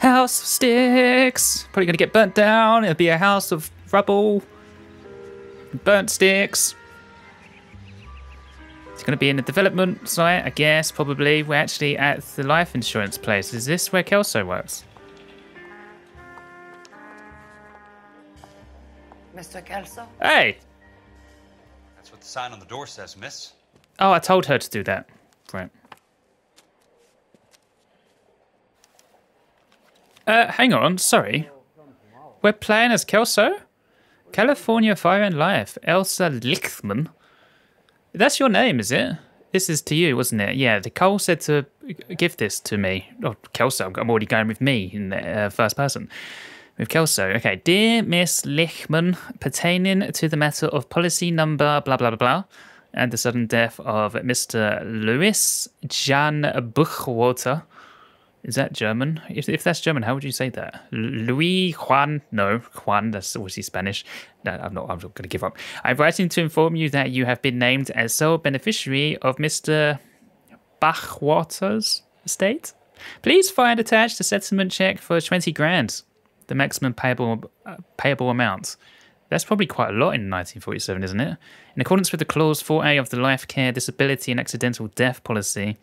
House of sticks. Probably gonna get burnt down. It'll be a house of rubble. Burnt sticks. It's gonna be in the development site, I guess, probably. We're actually at the life insurance place. Is this where Kelso works? Mr. Kelso? Hey! That's what the sign on the door says, miss. Oh, I told her to do that. Right. Hang on, sorry. We're playing as Kelso? California Fire and Life, Elsa Lichtmann. That's your name, is it? This is to you, wasn't it? Yeah, Cole said to give this to me. Oh, Kelso, I'm already going with me in the first person. With Kelso. Okay, dear Miss Lichtmann, pertaining to the matter of policy number blah, blah, blah, blah, and the sudden death of Mr. Louis Jan Buchwater. Is that German? If that's German, how would you say that? Louis Juan? No, Juan, that's obviously Spanish. No, I'm not going to give up. I'm writing to inform you that you have been named as sole beneficiary of Mr. Buchwater's estate. Please find attached a settlement check for 20 grand, the maximum payable amount. That's probably quite a lot in 1947, isn't it? In accordance with the Clause 4A of the Life Care, Disability and Accidental Death Policy,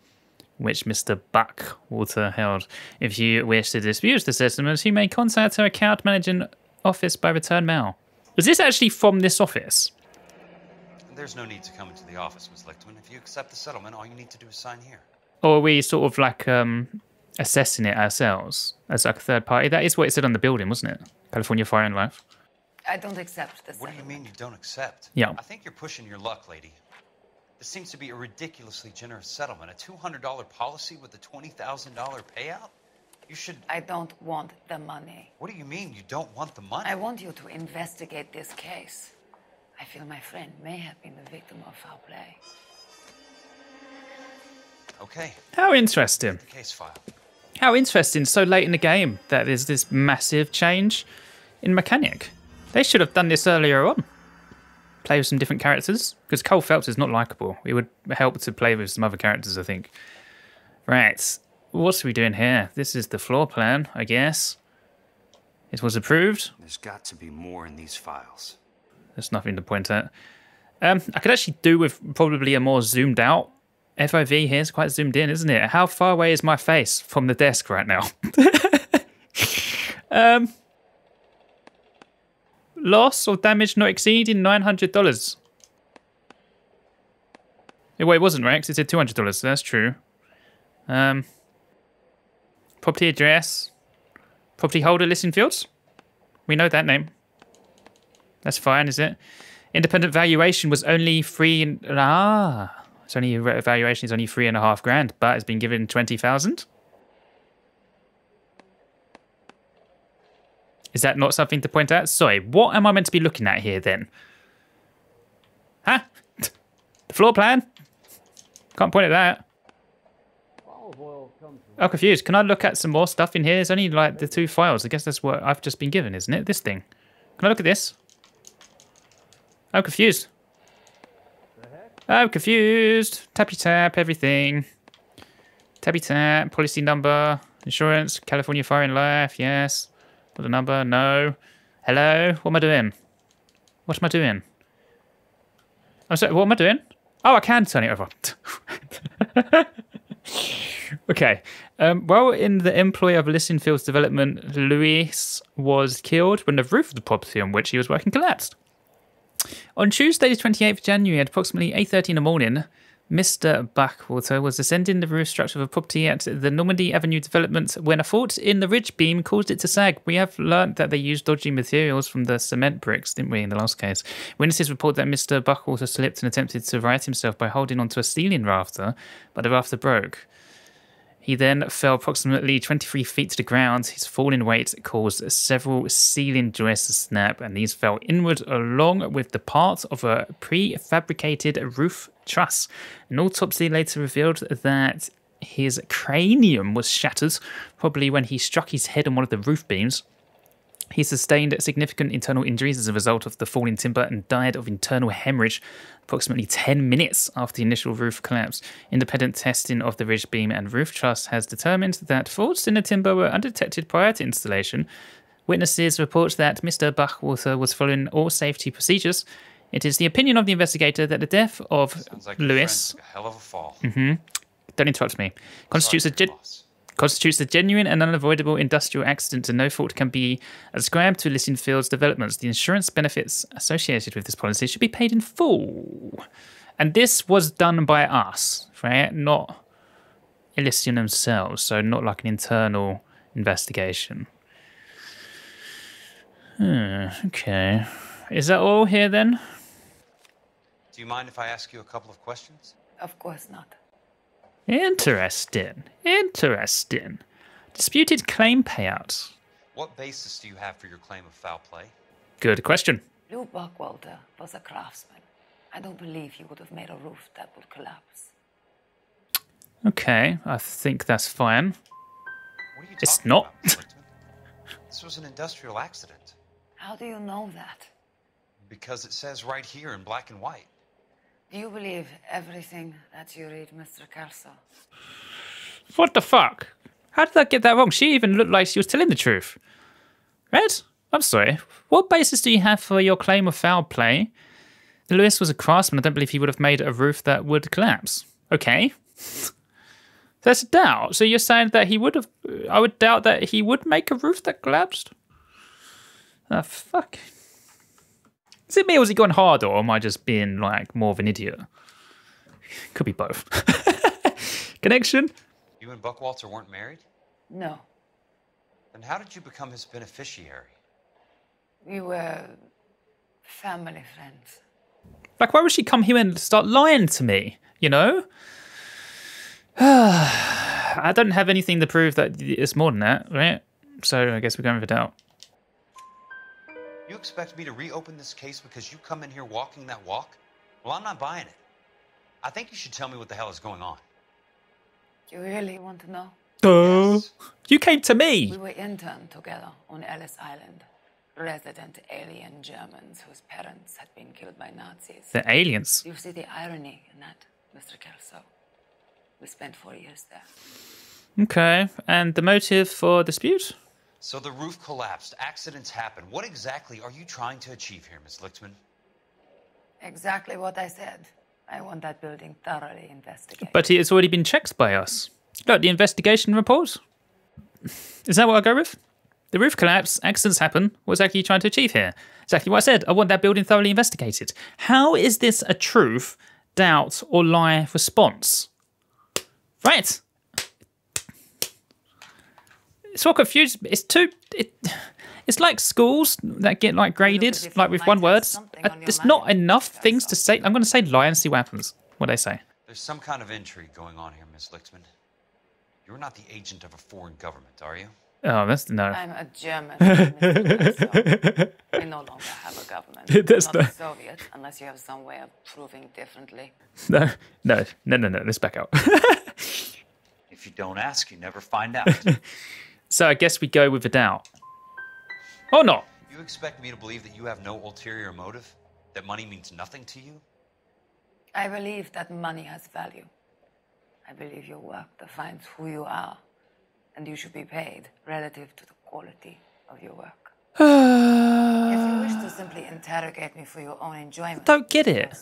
which Mr. Buckwater held. If you wish to dispute the settlement, you may contact our account managing office by return mail. Was this actually from this office? There's no need to come into the office, Miss Lichtman. If you accept the settlement, all you need to do is sign here. Or are we sort of like assessing it ourselves as like a third party? That is what it said on the building, wasn't it? California Fire and Life. I don't accept this. What do you mean you don't accept? Yeah. I think you're pushing your luck, lady. This seems to be a ridiculously generous settlement. A $200 policy with a $20,000 payout? You should... I don't want the money. What do you mean you don't want the money? I want you to investigate this case. I feel my friend may have been the victim of foul play. Okay. How interesting. The case file. How interesting, so late in the game, that there's this massive change in mechanic. They should have done this earlier on. Play with some different characters, because Cole Phelps is not likable. It would help to play with some other characters, I think. Right, what are we doing here? This is the floor plan, I guess. It was approved. There's got to be more in these files. There's nothing to point at. I could actually do with probably a more zoomed out FOV here. It's quite zoomed in, isn't it? How far away is my face from the desk right now? Loss or damage not exceeding $900. Well, it wasn't, right? 'Cause it said $200, so that's true. Property address. Property holder listing fields. We know that name. That's fine, is it? Independent valuation was only it's only valuation is only $3.5 grand, but it's been given 20,000. Is that not something to point out? Sorry, what am I meant to be looking at here then? Huh? The floor plan? Can't point at that. I'm confused. Can I look at some more stuff in here? There's only like the 2 files. I guess that's what I've just been given, isn't it? This thing. Can I look at this? I'm confused. I'm confused. Tappy tap, everything. Tappy tap, policy number, insurance, California Fire and Life, yes. Put the number, no. Hello? What am I doing? What am I doing? I'm sorry, what am I doing? Oh, I can turn it over. Okay. Well, in the employ of Lissenfield's development, Luis was killed when the roof of the property on which he was working collapsed. On Tuesday, the 28th of January, at approximately 8:30 in the morning, Mr. Buckwater was ascending the roof structure of a property at the Normandy Avenue development when a fault in the ridge beam caused it to sag. We have learnt that they used dodgy materials from the cement bricks, didn't we, in the last case? Witnesses report that Mr. Buckwater slipped and attempted to right himself by holding onto a ceiling rafter, but the rafter broke. He then fell approximately 23 feet to the ground. His falling weight caused several ceiling joists to snap, and these fell inward along with the part of a prefabricated roof truss. An autopsy later revealed that his cranium was shattered, probably when he struck his head on one of the roof beams. He sustained significant internal injuries as a result of the fall in timber and died of internal hemorrhage approximately 10 minutes after the initial roof collapse. Independent testing of the ridge beam and roof truss has determined that faults in the timber were undetected prior to installation. Witnesses report that Mr. Bachwater was following all safety procedures. It is the opinion of the investigator that the death of Sounds like Lewis... a hell of a fall. Don't interrupt me. Constitutes a genuine and unavoidable industrial accident, and no fault can be ascribed to Elysian Fields developments. The insurance benefits associated with this policy should be paid in full. And this was done by us, right? Not Elysian themselves, so not like an internal investigation. Okay. Is that all here then? Do you mind if I ask you a couple of questions? Of course not. Interesting. Disputed claim payouts. What basis do you have for your claim of foul play? Good question. Lou Bachwalter was a craftsman. I don't believe he would have made a roof that would collapse. Okay, I think that's fine. What are you It's talking not. about, Lichtman? This was an industrial accident. How do you know that? Because it says right here in black and white. Do you believe everything that you read, Mr. Kelso? What the fuck? How did I get that wrong? She even looked like she was telling the truth. Red? I'm sorry. What basis do you have for your claim of foul play? Lewis was a craftsman. I don't believe he would have made a roof that would collapse. Okay. There's a doubt. So you're saying that he would have... I would doubt that he would make a roof that collapsed? Ah, fuck. Is it me or has he gone harder, or am I just being, like, more of an idiot? Could be both. Connection? You and Buckwalter weren't married? No. Then how did you become his beneficiary? We were family friends. Like, why would she come here and start lying to me, you know? I don't have anything to prove that it's more than that, right? So I guess we're going with a doubt. You expect me to reopen this case because you come in here walking that walk? Well, I'm not buying it. I think you should tell me what the hell is going on. You really want to know? Duh. Yes. You came to me. We were interned together on Ellis Island. Resident alien Germans whose parents had been killed by Nazis. The aliens. You see the irony in that, Mr. Kelso? We spent 4 years there. Okay, and the motive for dispute? So the roof collapsed. Accidents happen. What exactly are you trying to achieve here, Miss Lichtmann? Exactly what I said. I want that building thoroughly investigated. But it's already been checked by us. Look, the investigation report. Is that what I go with? The roof collapse, accidents happen. What exactly are you trying to achieve here? Exactly what I said. I want that building thoroughly investigated. How is this a truth, doubt, or lie response? Right. It's so confused. It's too... It's like schools that get like graded, like with one word. There's not enough things to say. I'm going to say lie and see what happens. What they say. There's some kind of intrigue going on here, Miss Lichtmann. You're not the agent of a foreign government, are you? Oh, that's no. I'm a German. Mr. We no longer have a government. That's not no. a Soviet, unless you have some way of proving differently. No. Let's back out. If you don't ask, you never find out. So I guess we go with a doubt. Or not. You expect me to believe that you have no ulterior motive? That money means nothing to you? I believe that money has value. I believe your work defines who you are, and you should be paid relative to the quality of your work. If you wish to simply interrogate me for your own enjoyment, Don't get it.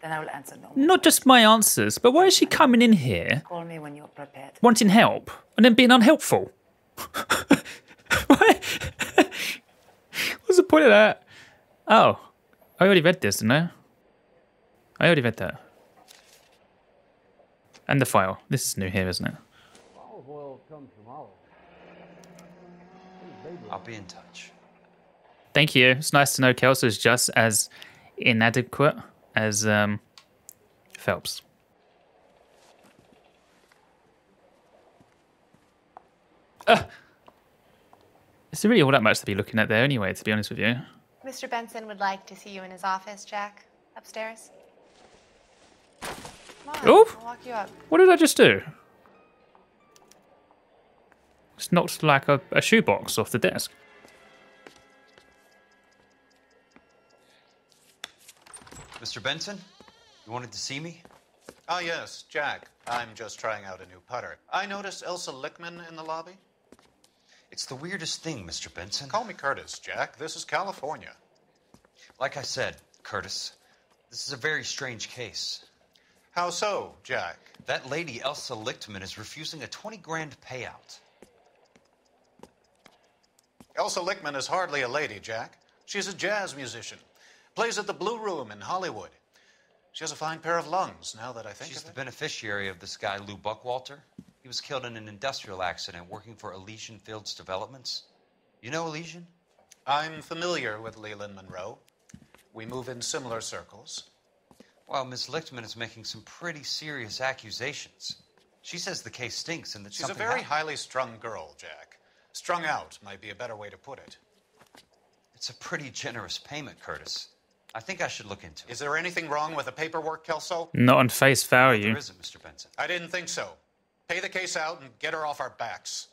then I will answer no more. Not just my answers, but why is she coming in here Call me when you're prepared. wanting help and then being unhelpful? Why? What's the point of that? Oh, I already read this, didn't I? I already read that. And the file. This is new here, isn't it? I'll be in touch. Thank you. It's nice to know Kelso is just as inadequate as Phelps. It's really all that much to be looking at there anyway, to be honest with you. Mr. Benson would like to see you in his office, Jack. Upstairs. Come on, Oh! I'll walk you up. What did I just do? It's knocked like a shoebox off the desk. Mr. Benson? You wanted to see me? Ah, yes, Jack. I'm just trying out a new putter. I noticed Elsa Lichtmann in the lobby. It's the weirdest thing, Mr. Benson. Call me Curtis, Jack. This is California. Like I said, Curtis, this is a very strange case. How so, Jack? That lady, Elsa Lichtmann, is refusing a 20 grand payout. Elsa Lichtmann is hardly a lady, Jack. She's a jazz musician. Plays at the Blue Room in Hollywood. She has a fine pair of lungs, now that I think She's of the it. beneficiary of this guy, Lou Buckwalter. He was killed in an industrial accident working for Elysian Fields Developments. You know Elysian? I'm familiar with Leland Monroe. We move in similar circles. Well, Miss Lichtmann is making some pretty serious accusations. She says the case stinks and that She's a something very happened. highly strung girl, Jack. Strung out might be a better way to put it. It's a pretty generous payment, Curtis. I think I should look into it. Is there anything wrong with the paperwork, Kelso? Not on face value. There isn't, Mr. Benson. I didn't think so. Pay the case out and get her off our backs.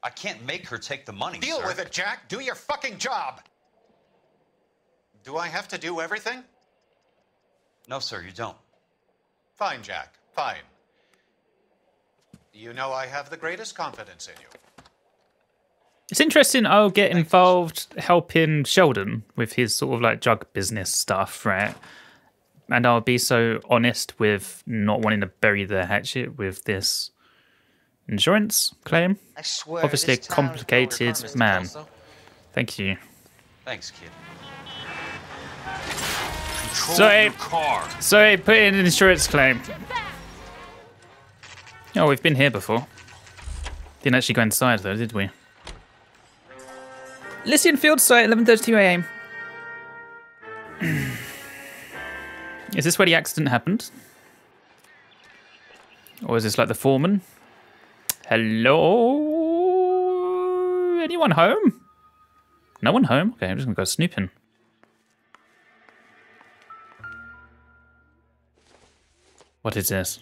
I can't make her take the money, Deal sir. with it, Jack. Do your fucking job. Do I have to do everything? No, sir, you don't. Fine, Jack. Fine. You know I have the greatest confidence in you. It's interesting. I'll get involved helping Sheldon with his sort of like drug business stuff, right? And I'll be so honest with not wanting to bury the hatchet with this insurance claim. I swear, Obviously a this town is complicated Mr. man. Kelso. Thank you. Thanks, kid. Sorry, sorry, put in an insurance claim. Oh, we've been here before. Didn't actually go inside though, did we? Elysian Field site, 11:32 a.m. Is this where the accident happened? Or is this like the foreman? Hello? Anyone home? No one home? Okay, I'm just gonna go snooping. What is this?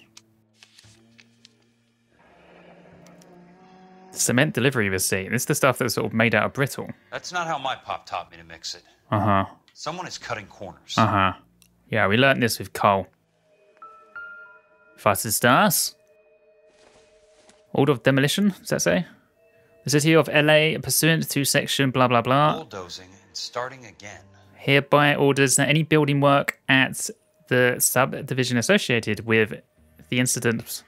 Cement delivery receipt. This is the stuff that's sort of made out of brittle. That's not how my pop taught me to mix it. Uh-huh. Someone is cutting corners. Uh-huh. Yeah, we learned this with Cole. Fastest stars. Order of demolition, does that say? The city of LA, pursuant to section blah blah blah. Bulldozing and starting again. Hereby orders that any building work at the subdivision associated with the incident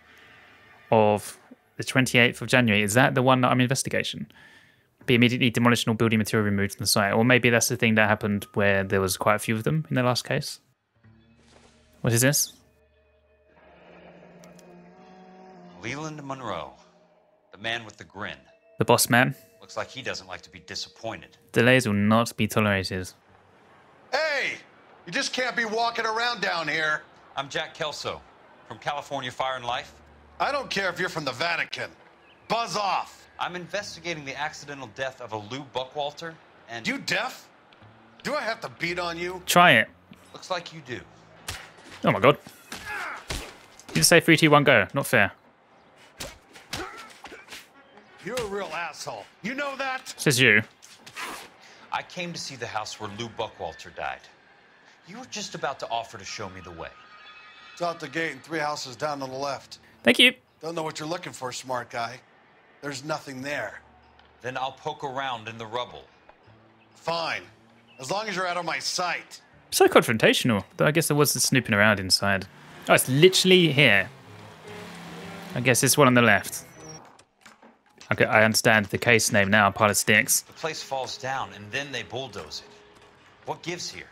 of the 28th of January. Is that the one that I'm investigating? Be immediately demolished and all building material removed from the site. Or maybe that's the thing that happened where there was quite a few of them in the last case. What is this? Leland Monroe. The man with the grin. The boss man. Looks like he doesn't like to be disappointed. Delays will not be tolerated. Hey! You just can't be walking around down here. I'm Jack Kelso from California Fire and Life. I don't care if you're from the Vatican. Buzz off. I'm investigating the accidental death of a Lou Buckwalter, and You deaf? Do I have to beat on you? Try it. looks like you do. Oh my god. You just say 3, 2, 1, go. Not fair. You're a real asshole. You know that? Says you. I came to see the house where Lou Buckwalter died. You were just about to offer to show me the way. It's out the gate and 3 houses down on the left. Thank you. Don't know what you're looking for, smart guy. There's nothing there. Then I'll poke around in the rubble. Fine. As long as you're out of my sight. So confrontational. Though I guess there was the snooping around inside. Oh, it's literally here. I guess it's one on the left. Okay, I understand the case name now, pile of sticks. The place falls down, and then they bulldoze it. What gives here?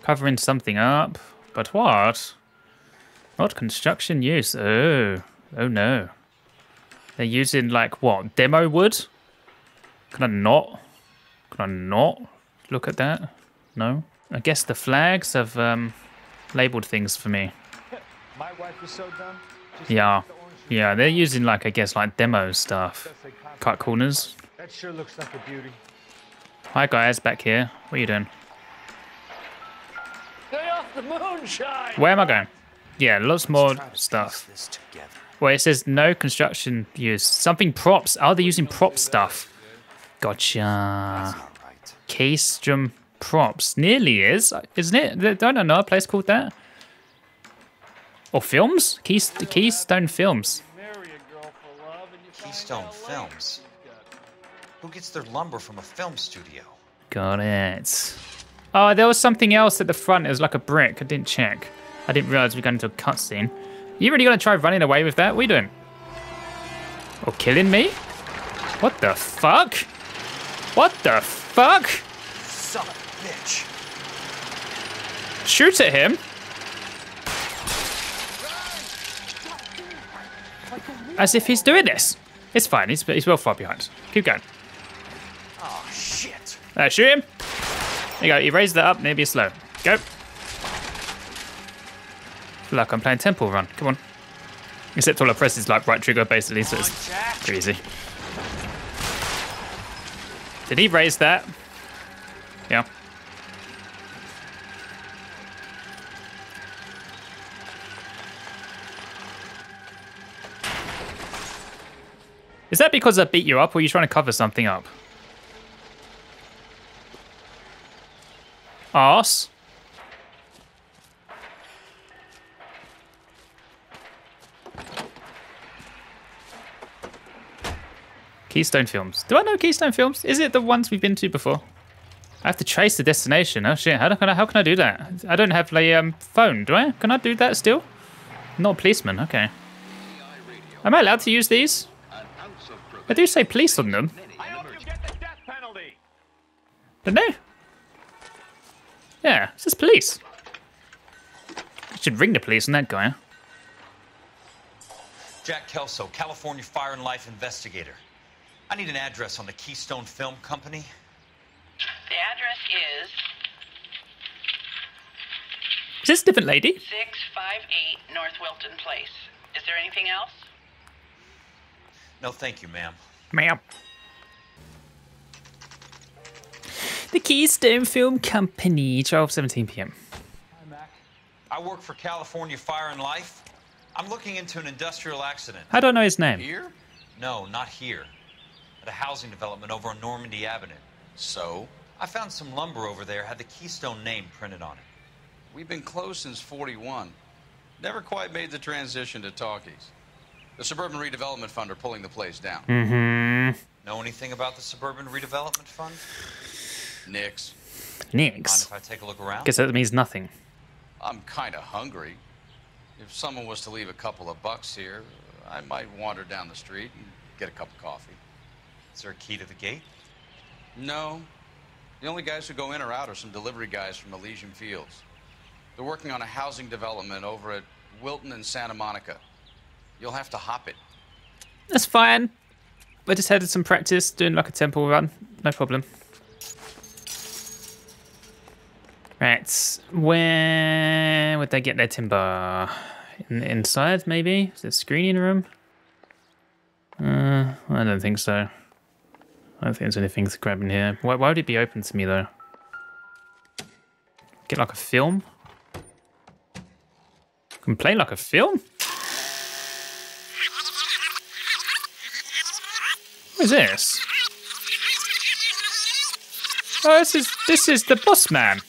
Covering something up. But what? Not construction use. Oh. Oh no. They're using like what? Demo wood? Can I not? Can I not look at that? No? I guess the flags have labeled things for me. My wife is so dumb. Yeah. Yeah, they're using like, I guess, like demo stuff. Cut corners. That sure looks like a beauty. Hi guys, back here. What are you doing? Stay off the moonshine! Where am I going? Yeah, lots more stuff. Well, it says no construction use. Something props. Oh, they're using prop stuff. Gotcha. Keystrom props. Nearly is, isn't it? Don't I know a place called that? Or films? Keystone Films. Keystone Films. Who gets their lumber from a film studio? Got it. Oh, there was something else at the front. It was like a brick. I didn't check. I didn't realize we were going into a cutscene. You really gonna try running away with that? What are you doing? Or killing me? What the fuck? What the fuck? Son of a bitch. Shoot at him. As if he's doing this. It's fine. He's well far behind. Keep going. Oh, shit. Shoot him. There you go. You raise that up. Maybe slow. Go. Feel like I'm playing Temple Run. Come on. Except all I press is like right trigger basically, so it's pretty easy. Did he raise that? Yeah. Is that because I beat you up, or are you trying to cover something up? Arse. Keystone Films. Do I know Keystone Films? Is it the ones we've been to before? I have to trace the destination. Oh shit, how can I do that? I don't have a phone, do I? Can I do that still? Not a policeman, okay. Am I allowed to use these? I do say police on them. I hope you get the death penalty. Don't know. Yeah, it says police. I should ring the police on that guy. Jack Kelso, California Fire and Life investigator. I need an address on the Keystone Film Company. The address Is this a different lady? 658 North Wilton Place. Is there anything else? No, thank you, ma'am. Ma'am. The Keystone Film Company, 12:17 p.m. I work for California Fire and Life. I'm looking into an industrial accident. I don't know his name. Here? No, not here. At a housing development over on Normandy Avenue. So? I found some lumber over there, had the Keystone name printed on it. We've been closed since '41. Never quite made the transition to talkies. The Suburban Redevelopment Fund are pulling the place down. Mm-hmm. Know anything about the Suburban Redevelopment Fund? Nix. Mind Nix. if I take a look around? Guess that means nothing. I'm kind of hungry. If someone was to leave a couple of bucks here, I might wander down the street and get a cup of coffee. Is there a key to the gate? No. The only guys who go in or out are some delivery guys from Elysian Fields. They're working on a housing development over at Wilton and Santa Monica. You'll have to hop it. That's fine. I just had some practice doing like a temple run. No problem. Right. Where would they get their timber? Inside, maybe? Is it a screening room? I don't think so. I don't think there's anything to grab in here. Why would it be open to me, though? Get like a film? Can play like a film? What is this? Oh, this is the boss man.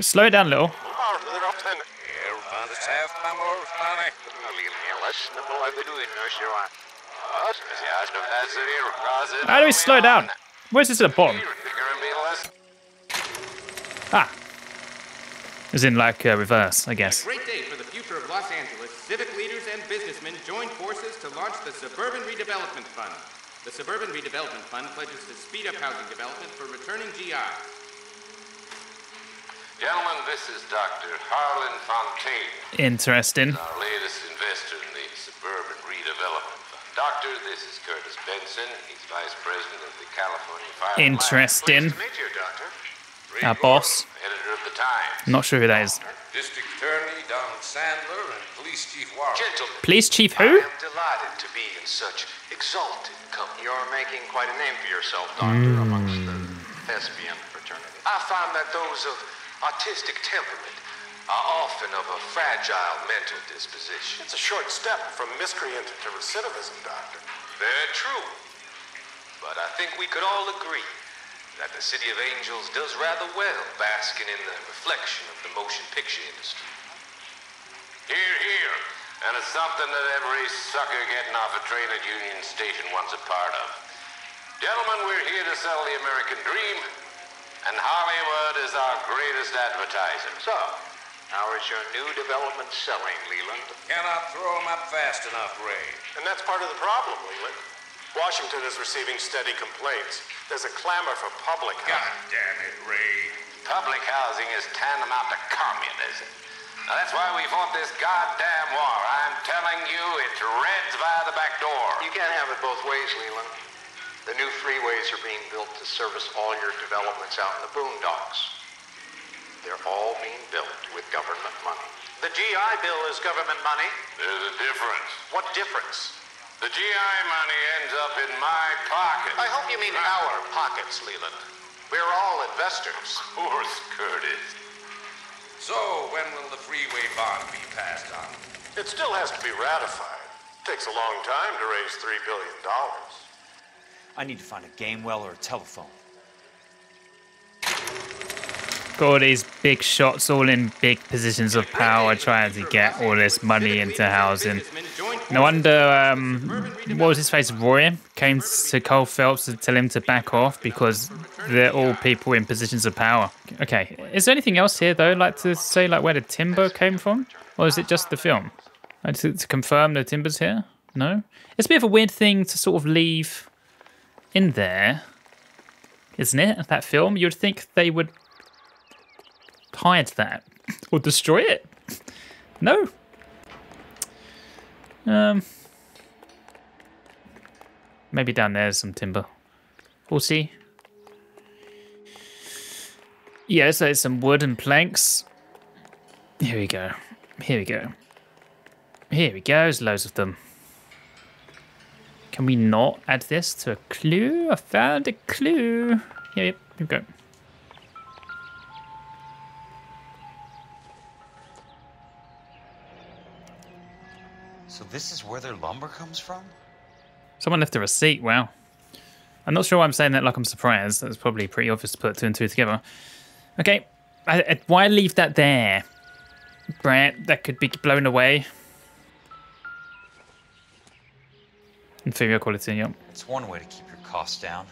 Slow it down a little. How do we slow down? Where's this at the bottom? Ah. As in like reverse, I guess. Great day for the future of Los Angeles. Civic leaders and businessmen join forces to launch the Suburban Redevelopment Fund. The Suburban Redevelopment Fund pledges to speed up housing development for returning GIs. Gentlemen, this is Dr. Harlan Fontaine. Interesting. Our latest investor in the Suburban Redevelopment Fund. Doctor, this is Curtis Benson. He's Vice President of the California Fire. Interesting. Pleased to meet you, Doctor. Our boss. Editor of the Times. Not sure who that is. District Attorney Donald Sandler and Police Chief Warren. Gentlemen. Police Chief who? I am delighted to be in such exalted company. You're making quite a name for yourself, Doctor, amongst the thespian fraternity. I find that those of artistic temperament are often of a fragile mental disposition. It's a short step from miscreant to recidivism, Doctor. Very true. But I think we could all agree that the City of Angels does rather well basking in the reflection of the motion picture industry. Hear, hear. And it's something that every sucker getting off a train at Union Station wants a part of. Gentlemen, we're here to sell the American dream, and Hollywood is our greatest advertiser. So, how is your new development selling, Leland? Cannot throw them up fast enough, Ray. And that's part of the problem, Leland. Washington is receiving steady complaints. There's a clamor for public housing. God damn it, Ray. Public housing is tantamount to communism. Now, that's why we fought this goddamn war. I'm telling you, it's Reds via the back door. You can't have it both ways, Leland. The new freeways are being built to service all your developments out in the boondocks. They're all being built with government money. The GI Bill is government money. There's a difference. What difference? The GI money ends up in my pocket. I hope you mean our pockets, Leland. We're all investors. Of course, Curtis. So, when will the freeway bond be passed on? It still has to be ratified. Takes a long time to raise $3 billion. I need to find a game well or a telephone. Got all these big shots, all in big positions of power, trying to get all this money into housing. No wonder, what was his face, Roy, came to Cole Phelps to tell him to back off because they're all people in positions of power. Okay, is there anything else here, though, like to say like where the timber came from? Or is it just the film? To confirm the timber's here? No? It's a bit of a weird thing to sort of leave in there, isn't it, that film? You'd think they would hide that or destroy it. No. Maybe down there's some timber. We'll see. Yeah, so it's some wood and planks. Here we go. Here we go. Here we go. There's loads of them. Can we not add this to a clue? I found a clue. Yeah, yep, here we go. So this is where their lumber comes from? Someone left a receipt, wow. I'm not sure why I'm saying that like I'm surprised. That's probably pretty obvious to put two and two together. Okay, why leave that there? Brett, that could be blown away. Inferior quality, yep. It's one way to keep your costs down.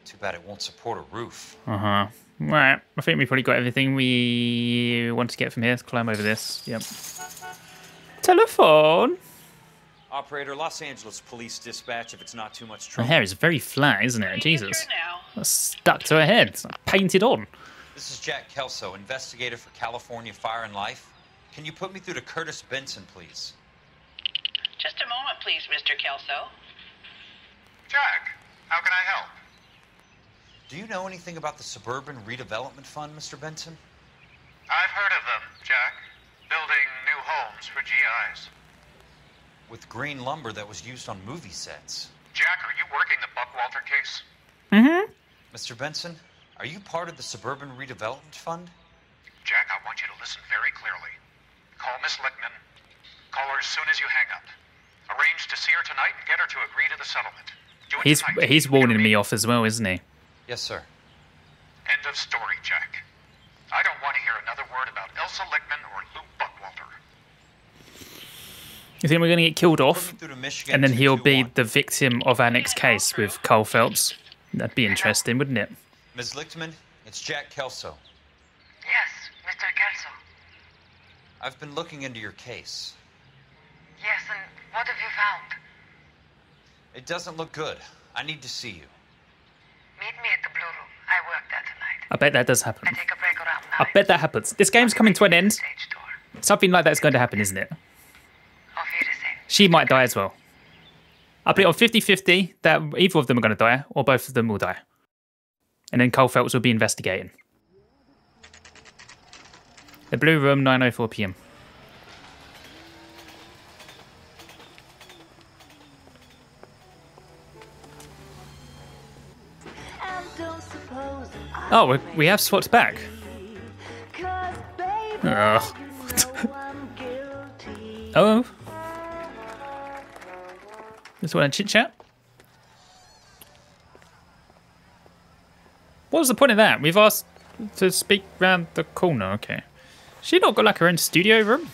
Too bad it won't support a roof. Uh-huh. Right, I think we probably got everything we want to get from here. Let's climb over this, yep. Telephone! Operator, Los Angeles Police Dispatch, if it's not too much Her trouble. hair is very flat, isn't it? Jesus. That's stuck to her head. It's like painted on. This is Jack Kelso, investigator for California Fire and Life. Can you put me through to Curtis Benson, please? Just a moment, please, Mr. Kelso. Jack, how can I help? Do you know anything about the Suburban Redevelopment Fund, Mr. Benson? I've heard of them, Jack. Building new homes for GIs. With green lumber that was used on movie sets. Jack, are you working the Buckwalter case? Mm-hmm. Mr. Benson, are you part of the Suburban Redevelopment Fund? Jack, I want you to listen very clearly. Call Miss Lichtmann. Call her as soon as you hang up. Arrange to see her tonight and get her to agree to the settlement. Do it tonight. He's warning me off as well, isn't he? Yes, sir. End of story, Jack. I don't want to hear another word about Elsa Lichtmann or Lou Buckwalter. You think we're going to get killed off? And then he'll be the victim of our next case with Cole Phelps? That'd be interesting, wouldn't it? Ms. Lichtmann, it's Jack Kelso. Yes, Mr. Kelso. I've been looking into your case. Yes, and what have you found? It doesn't look good. I need to see you. Meet me at the Blue Room. I work there tonight. I bet that does happen. I take a break around 9. I bet that happens. This game's coming to an end. Something like that's going to happen, isn't it? She might die as well. I'll put it on 50-50 that either of them are going to die or both of them will die. And then Cole Phelps will be investigating. The Blue Room, 9:04 p.m. And don't Oh, we have swapped back. Ugh. Oh. Just want to chit chat. What was the point of that? We've asked to speak round the corner. Okay. She not got like her own studio room?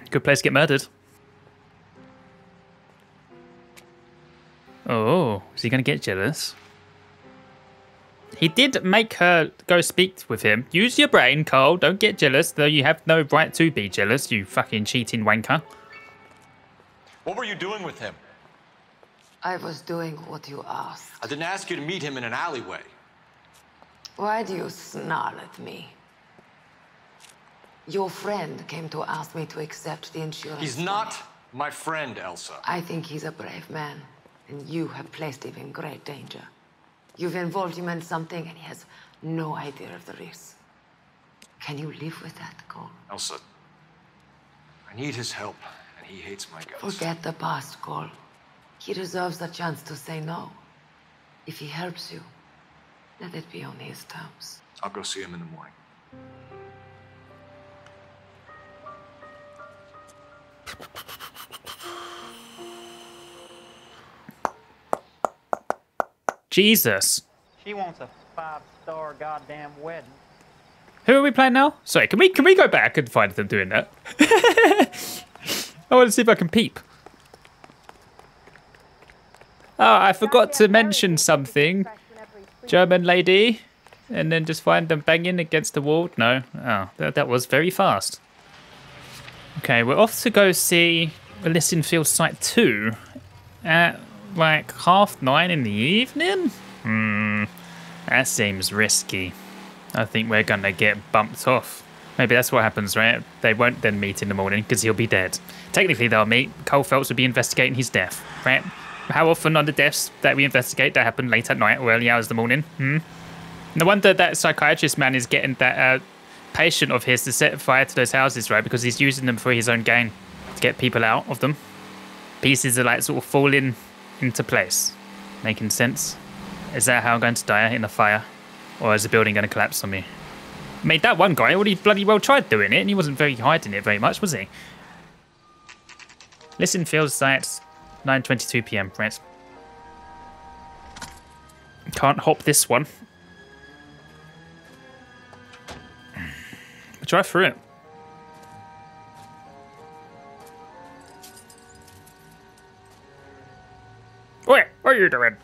Good place to get murdered. Oh, is he going to get jealous? He did make her go speak with him. Use your brain, Carl. Don't get jealous, though you have no right to be jealous, you fucking cheating wanker. What were you doing with him? I was doing what you asked. I didn't ask you to meet him in an alleyway. Why do you snarl at me? Your friend came to ask me to accept the insurance. He's not my friend, Elsa. I think he's a brave man, and you have placed him in great danger. You've involved him in something, and he has no idea of the risk. Can you live with that, Cole? Elsa, I need his help, and he hates my guts. Forget the past, Cole. He deserves a chance to say no. If he helps you, let it be on his terms. I'll go see him in the morning. Jesus. She wants a 5-star goddamn wedding. Who are we playing now? Sorry, can we go back and find them doing that? I want to see if I can peep. Oh, I forgot to mention something. German lady. And then just find them banging against the wall. No. Oh, that was very fast. Okay, we're off to go see Elysian Fields Site 2 at like 9:30 in the evening? That seems risky. I think we're gonna get bumped off. Maybe that's what happens, right? They won't then meet in the morning because he'll be dead. Technically they'll meet. Cole Phelps will be investigating his death, right? How often are the deaths that we investigate that happen late at night or early hours of the morning? No wonder that psychiatrist man is getting that patient of his to set fire to those houses, right? Because he's using them for his own gain to get people out of them. Pieces are like sort of falling into place. Making sense? Is that how I'm going to die, in a fire? Or is the building going to collapse on me? I mean, that one guy already bloody well tried doing it, and he wasn't very hiding it very much, was he? Listen, Fields Site, 9:22 PM, right? Can't hop this one. We'll drive through it. Wait, what are you doing?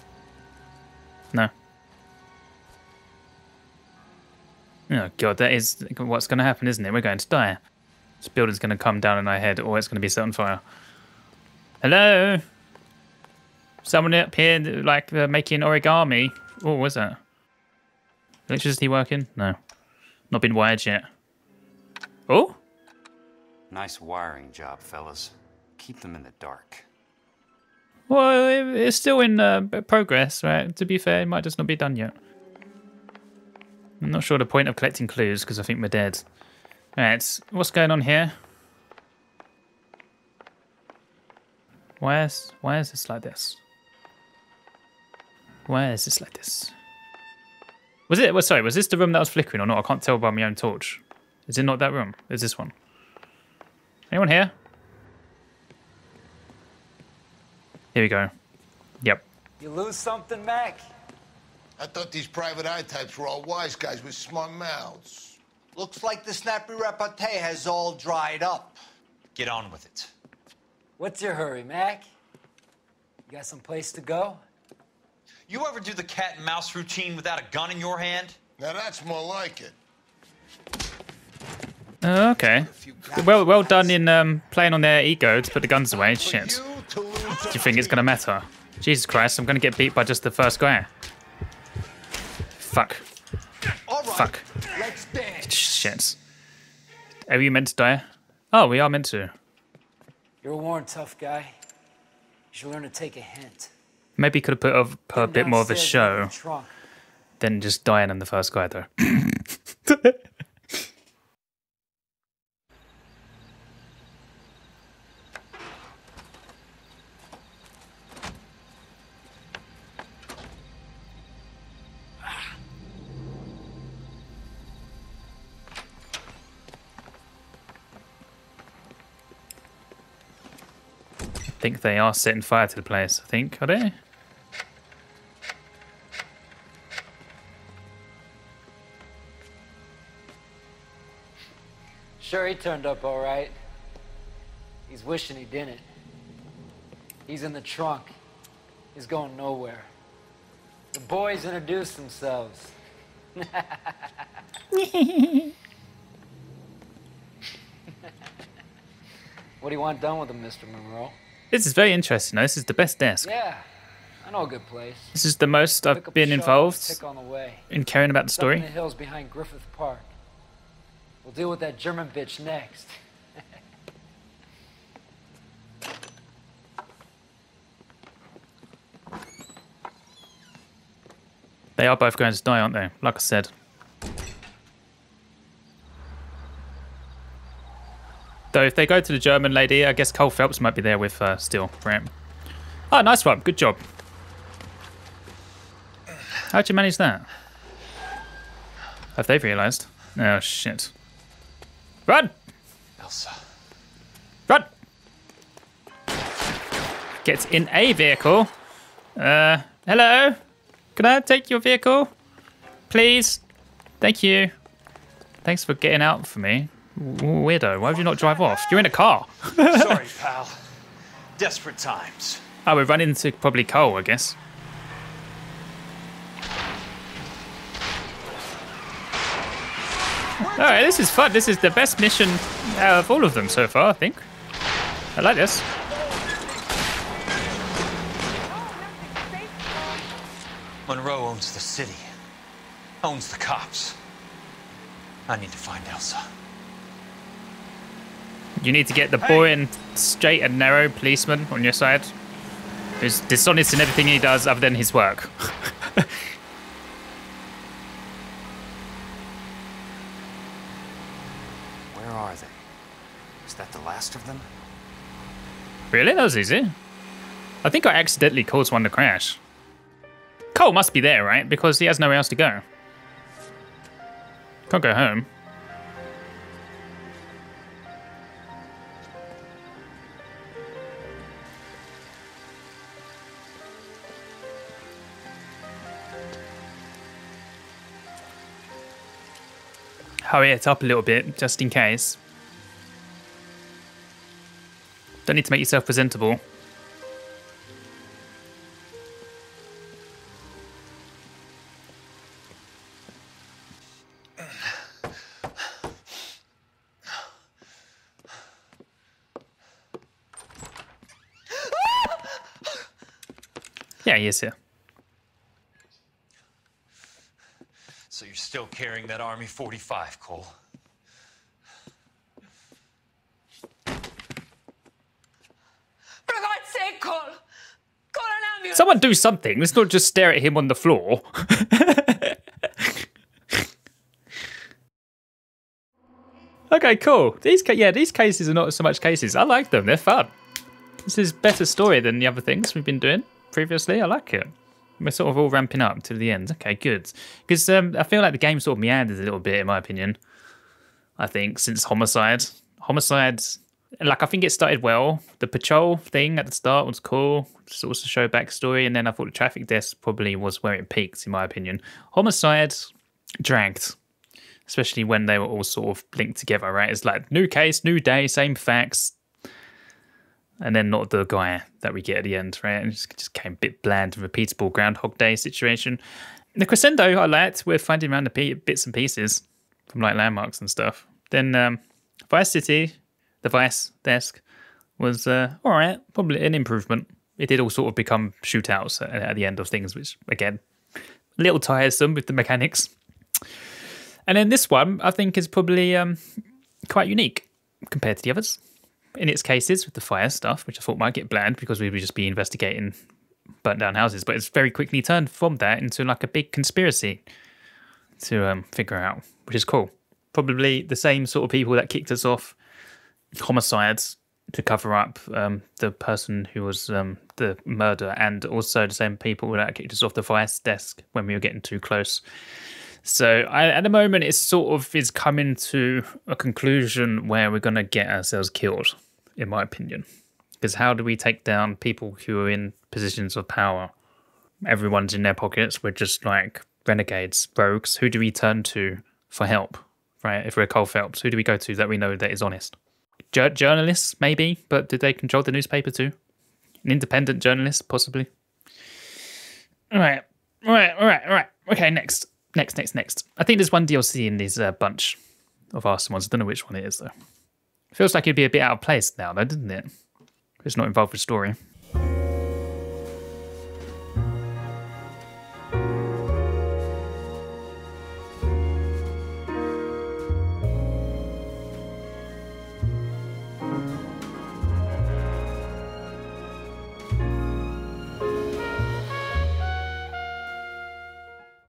No. Oh god, that is what's going to happen, isn't it? We're going to die. This building's going to come down on our head, or it's going to be set on fire. Hello? Someone up here, like, making origami. Oh, what's that? Electricity working? No. Not been wired yet. Oh? Nice wiring job, fellas. Keep them in the dark. Well, it's still in progress, right? To be fair, it might just not be done yet. I'm not sure the point of collecting clues, because I think we're dead. Right, what's going on here? Why is this like this? Why is this like this? Was it? Well, sorry, was this the room that was flickering or not? I can't tell by my own torch. Is it not that room? Is this one? Anyone here? Here we go. Yep. You lose something, Mac? I thought these private eye types were all wise guys with smart mouths. Looks like the snappy repartee has all dried up. Get on with it. What's your hurry, Mac? You got some place to go? You ever do the cat and mouse routine without a gun in your hand? Now that's more like it. Okay. Well done in playing on their ego to put the guns away. Shit. Do you think it's going to matter? Jesus Christ, I'm going to get beat by just the first guy. Fuck. All right, Fuck. let's dance. Shit. Are you meant to die? Oh, we are meant to. You're a worn, tough guy. You should learn to take a hint. Maybe he could have put a bit more of a Downstairs in the show trunk. than just dying in the first guy, though. I think they are setting fire to the place, I think, are they? Sure, he turned up all right. He's wishing he didn't. He's in the trunk. He's going nowhere. The boys introduced themselves. What do you want done with him, Mr. Monroe? This is very interesting. This is the best desk. Yeah, I know a good place. This is the most Pick I've up been a shovel and involved tick on the way. in caring about the It's up story. in the hills behind Griffith Park. We'll deal with that German bitch next. They are both going to die, aren't they? Like I said. Though if they go to the German lady, I guess Cole Phelps might be there with still, right? Oh, nice one. Good job. How'd you manage that? Have they realised? Oh, shit. Run! Elsa. Run! Gets in a vehicle. Hello? Can I take your vehicle? Please? Thank you. Thanks for getting out for me. Weirdo, why would you not drive off? You're in a car. Sorry, pal. Desperate times. Oh, we're running into probably Cole, I guess. Alright, this is fun. This is the best mission out of all of them so far, I think. I like this. Monroe owns the city. Owns the cops. I need to find Elsa. You need to get the boring, straight and narrow policeman on your side, who's dishonest in everything he does other than his work. Where are they? Is that the last of them? Really? That was easy. I think I accidentally caused one to crash. Cole must be there, right? Because he has nowhere else to go. Can't go home. Hurry it up a little bit, just in case. Don't need to make yourself presentable. Yeah, he is here. So you're still carrying that Army 45, Cole? For God's sake, Cole! Call an ambulance! Someone do something. Let's not just stare at him on the floor. Okay, cool. These cases are not so much cases. I like them. They're fun. This is better story than the other things we've been doing previously. I like it. We're sort of all ramping up to the end. Okay, good. Because I feel like the game sort of meanders a little bit, in my opinion. I think, since Homicide. Homicide, like, I think it started well. The patrol thing at the start was cool. Sort of show backstory. And then I thought the traffic desk probably was where it peaked, in my opinion. Homicide dragged. Especially when they were all sort of linked together, right? It's like, new case, new day, same facts. And then not the guy that we get at the end, right? And it just came a bit bland and repeatable Groundhog Day situation. The crescendo I liked. We're finding around the bits and pieces from like landmarks and stuff. Then Vice City, the Vice desk, was all right. Probably an improvement. It did all sort of become shootouts at the end of things, which, again, a little tiresome with the mechanics. And then this one, I think, is probably quite unique. compared to the others. In its cases, with the fire stuff, which I thought might get bland because we would just be investigating burnt down houses, but it's very quickly turned from that into like a big conspiracy to figure out, which is cool. Probably the same sort of people that kicked us off homicides to cover up the person who was the murderer, and also the same people that kicked us off the vice desk when we were getting too close. So at the moment, it's sort of is coming to a conclusion where we're going to get ourselves killed, in my opinion. Because how do we take down people who are in positions of power? Everyone's in their pockets. We're just like renegades, rogues. Who do we turn to for help? Right? If we're Cole Phelps, who do we go to that we know that is honest? Journalists, maybe, but did they control the newspaper too? An independent journalist, possibly. All right. Okay, next. I think there's one DLC in this bunch of Arson ones. I don't know which one it is, though. Feels like it'd be a bit out of place now, though, doesn't it? It's not involved with story.